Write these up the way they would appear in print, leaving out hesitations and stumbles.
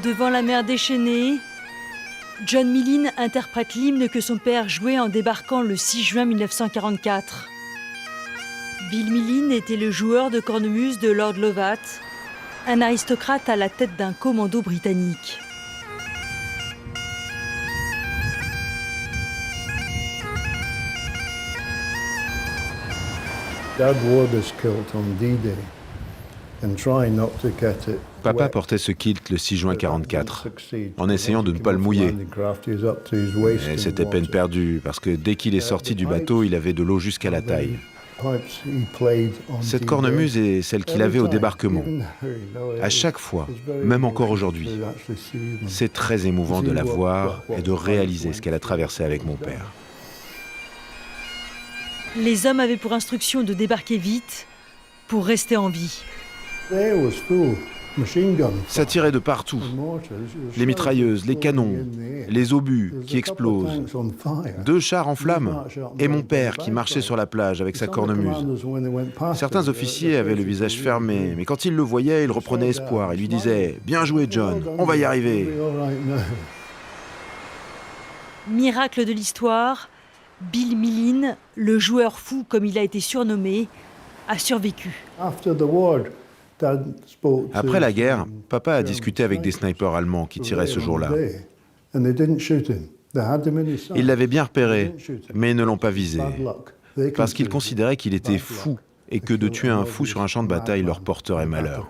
Devant la mer déchaînée, John Millin interprète l'hymne que son père jouait en débarquant le 6 juin 1944. Bill Millin était le joueur de cornemuse de Lord Lovat, un aristocrate à la tête d'un commando britannique. Dad wore this kilt on D-Day and trying not to get it. Papa portait ce kilt le 6 juin 1944, en essayant de ne pas le mouiller. Et c'était peine perdue, parce que dès qu'il est sorti du bateau, il avait de l'eau jusqu'à la taille. Cette cornemuse est celle qu'il avait au débarquement. À chaque fois, même encore aujourd'hui, c'est très émouvant de la voir et de réaliser ce qu'elle a traversé avec mon père. Les hommes avaient pour instruction de débarquer vite pour rester en vie. Ça tirait de partout. Les mitrailleuses, les canons, les obus qui explosent, 2 chars en flammes et mon père qui marchait sur la plage avec sa cornemuse. Certains officiers avaient le visage fermé, mais quand ils le voyaient, ils reprenaient espoir et lui disaient « Bien joué John, on va y arriver ». Miracle de l'histoire, Bill Millin, le joueur fou comme il a été surnommé, a survécu. Après la guerre, papa a discuté avec des snipers allemands qui tiraient ce jour-là. Ils l'avaient bien repéré, mais ne l'ont pas visé, parce qu'ils considéraient qu'il était fou et que de tuer un fou sur un champ de bataille leur porterait malheur.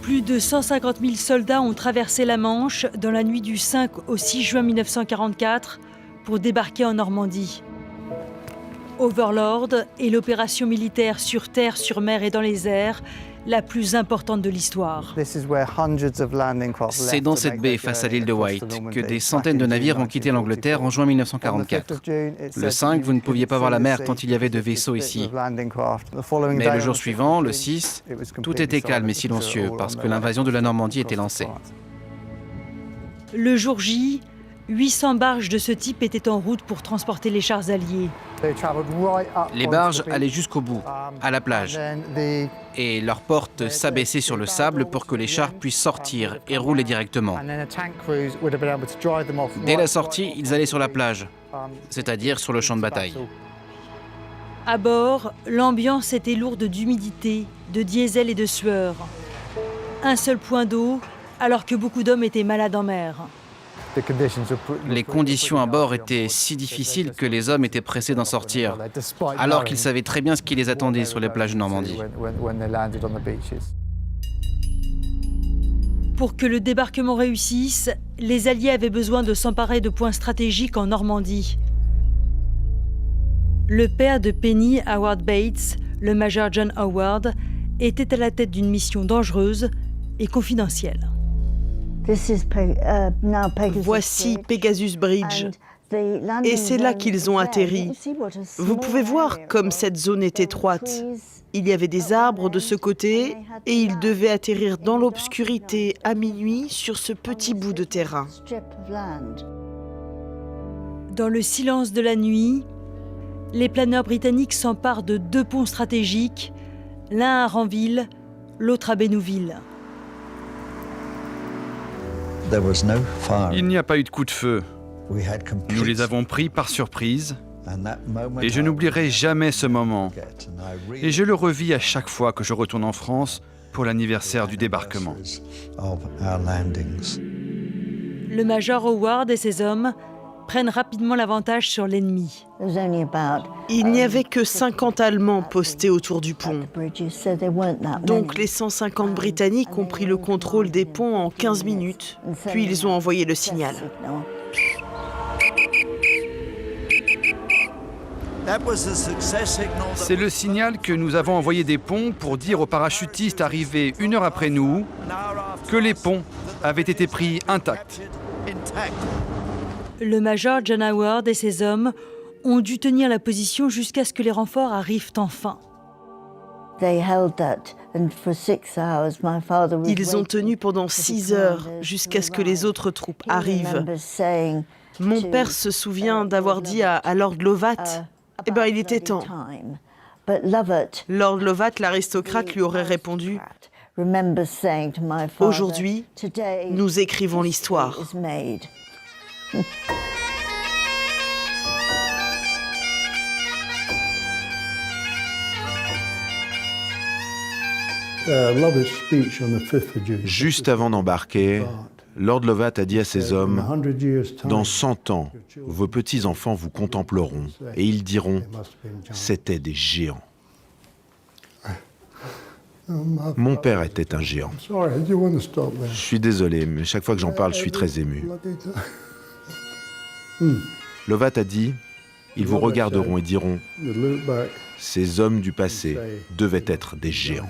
Plus de 150 000 soldats ont traversé la Manche dans la nuit du 5 au 6 juin 1944 pour débarquer en Normandie. Overlord est l'opération militaire sur terre, sur mer et dans les airs la plus importante de l'histoire. C'est dans cette baie face à l'île de Wight que des centaines de navires ont quitté l'Angleterre en juin 1944. Le 5, vous ne pouviez pas voir la mer tant il y avait de vaisseaux ici. Mais le jour suivant, le 6, tout était calme et silencieux parce que l'invasion de la Normandie était lancée. Le jour J, 800 barges de ce type étaient en route pour transporter les chars alliés. Les barges allaient jusqu'au bout, à la plage, et leurs portes s'abaissaient sur le sable pour que les chars puissent sortir et rouler directement. Dès la sortie, ils allaient sur la plage, c'est-à-dire sur le champ de bataille. À bord, l'ambiance était lourde d'humidité, de diesel et de sueur. Un seul point d'eau, alors que beaucoup d'hommes étaient malades en mer. Les conditions à bord étaient si difficiles que les hommes étaient pressés d'en sortir, alors qu'ils savaient très bien ce qui les attendait sur les plages de Normandie. Pour que le débarquement réussisse, les Alliés avaient besoin de s'emparer de points stratégiques en Normandie. Le père de Penny, Howard Bates, le major John Howard, était à la tête d'une mission dangereuse et confidentielle. Voici Pegasus Bridge, et c'est là qu'ils ont atterri. Vous pouvez voir comme cette zone est étroite. Il y avait des arbres de ce côté, et ils devaient atterrir dans l'obscurité à minuit sur ce petit bout de terrain. Dans le silence de la nuit, les planeurs britanniques s'emparent de 2 ponts stratégiques, l'un à Ranville, l'autre à Bénouville. Il n'y a pas eu de coup de feu. Nous les avons pris par surprise et je n'oublierai jamais ce moment. Et je le revis à chaque fois que je retourne en France pour l'anniversaire du débarquement. Le major Howard et ses hommes prennent rapidement l'avantage sur l'ennemi. Il n'y avait que 50 Allemands postés autour du pont. Donc les 150 Britanniques ont pris le contrôle des ponts en 15 minutes, puis ils ont envoyé le signal. C'est le signal que nous avons envoyé des ponts pour dire aux parachutistes arrivés 1 heure après nous que les ponts avaient été pris intacts. Le major John Howard et ses hommes ont dû tenir la position jusqu'à ce que les renforts arrivent enfin. Ils ont tenu pendant 6 heures jusqu'à ce que les autres troupes arrivent. Mon père se souvient d'avoir dit à Lord Lovat, « Eh bien, il était temps. » Lord Lovat, l'aristocrate, lui aurait répondu, « Aujourd'hui, nous écrivons l'histoire. Juste avant d'embarquer, Lord Lovat a dit à ses hommes, « Dans 100 ans, vos petits-enfants vous contempleront et ils diront, c'était des géants. » Mon père était un géant. Je suis désolé, mais chaque fois que j'en parle, je suis très ému. Lovat a dit, ils vous regarderont et diront, ces hommes du passé devaient être des géants.